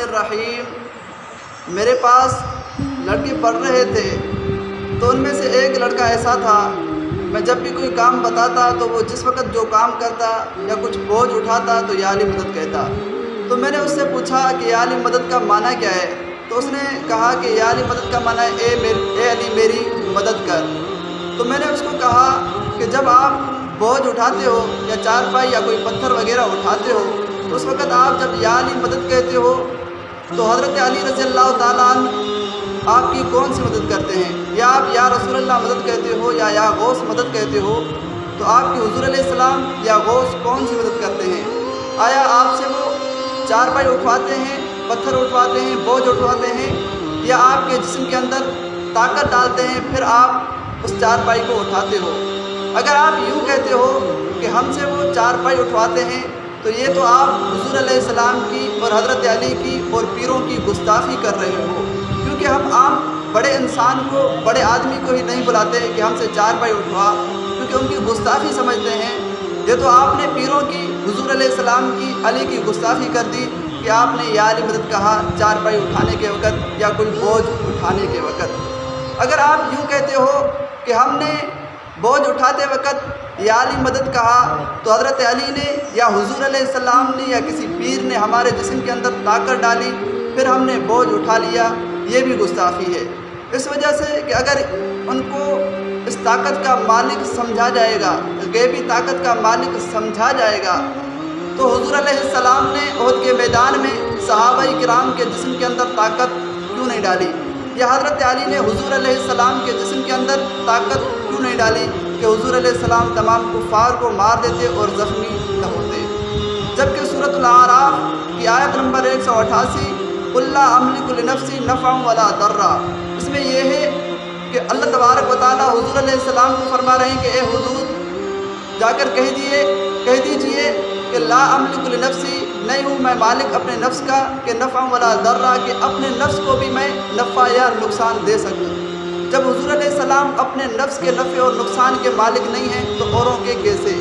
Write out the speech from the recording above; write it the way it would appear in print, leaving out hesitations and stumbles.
الرحیم میرے پاس لڑکے پڑھ رہے تھے تو ان میں سے ایک لڑکا ایسا تھا، میں جب بھی کوئی کام بتاتا تو وہ جس وقت جو کام کرتا یا کچھ بوجھ اٹھاتا تو یا علی مدد کہتا۔ تو میں نے اس سے پوچھا کہ یا علی مدد کا معنی کیا ہے؟ تو اس نے کہا کہ یا علی مدد کا معنی ہے اے علی میری مدد کر۔ تو میں نے اس کو کہا کہ جب آپ بوجھ اٹھاتے ہو یا چارپائی یا کوئی پتھر وغیرہ اٹھاتے ہو تو اس وقت آپ جب یا علی مدد کہتے ہو تو حضرت علی رضی اللہ تعالیٰ عنہ آپ کی کون سی مدد کرتے ہیں؟ یا آپ یا رسول اللہ مدد کہتے ہو یا غوث مدد کہتے ہو؟ تو آپ کی حضور علیہ السلام یا غوث کون سی مدد کرتے ہیں؟ آیا آپ سے وہ چارپائی اٹھواتے ہیں، پتھر اٹھواتے ہیں، بوجھ اٹھواتے ہیں، یا آپ کے جسم کے اندر طاقت ڈالتے ہیں پھر آپ اس چارپائی کو اٹھاتے ہو؟ اگر آپ یوں کہتے ہو کہ ہم سے وہ چارپائی اٹھواتے ہیں تو یہ تو آپ حضور علیہ السلام کی اور حضرت علی کی اور پیروں کی گستاخی کر رہے ہو، کیونکہ ہم عام بڑے انسان کو، بڑے آدمی کو ہی نہیں بلاتے کہ ہم سے چارپائی اٹھوا، کیونکہ ان کی گستاخی سمجھتے ہیں۔ یہ تو آپ نے پیروں کی، حضور علیہ السلام کی، علی کی گستاخی کر دی کہ آپ نے یا علی مدد کہا چارپائی اٹھانے کے وقت یا کوئی بوجھ اٹھانے کے وقت۔ اگر آپ یوں کہتے ہو کہ ہم نے بوجھ اٹھاتے وقت یا علی مدد کہا تو حضرت علی نے یا حضور علیہ السلام نے یا کسی پیر نے ہمارے جسم کے اندر طاقت ڈالی پھر ہم نے بوجھ اٹھا لیا، یہ بھی گستاخی ہے۔ اس وجہ سے کہ اگر ان کو اس طاقت کا مالک سمجھا جائے گا، غیبی طاقت کا مالک سمجھا جائے گا، تو حضور علیہ السلام نے احد کے میدان میں صحابہ کرام کے جسم کے اندر طاقت کیوں نہیں ڈالی؟ یا حضرت علی نے حضور علیہ السلام کے جسم کے اندر طاقت کیوں نہیں ڈالی کہ حضور علیہ السلام تمام کفار کو مار دیتے اور زخمی نہ ہوتے؟ جبکہ سورۃ الاعراف کی آیت نمبر 188 قُل لَا أَمْلِكُ لِنَفْسِي نَفْعًا وَلَا ضَرًّا، اس میں یہ ہے کہ اللہ تبارک و تعالیٰ حضور علیہ السلام کو فرما رہے ہیں کہ اے حضور جا کر کہہ دیجئے کہ لا املک لنفسی، نہیں ہوں میں مالک اپنے نفس کا، کہ نفع ولا ضرّا، کہ اپنے نفس کو بھی میں نفع یا نقصان دے سکوں۔ جب حضور علیہ السلام اپنے نفس کے نفع اور نقصان کے مالک نہیں ہیں تو اوروں کے کیسے؟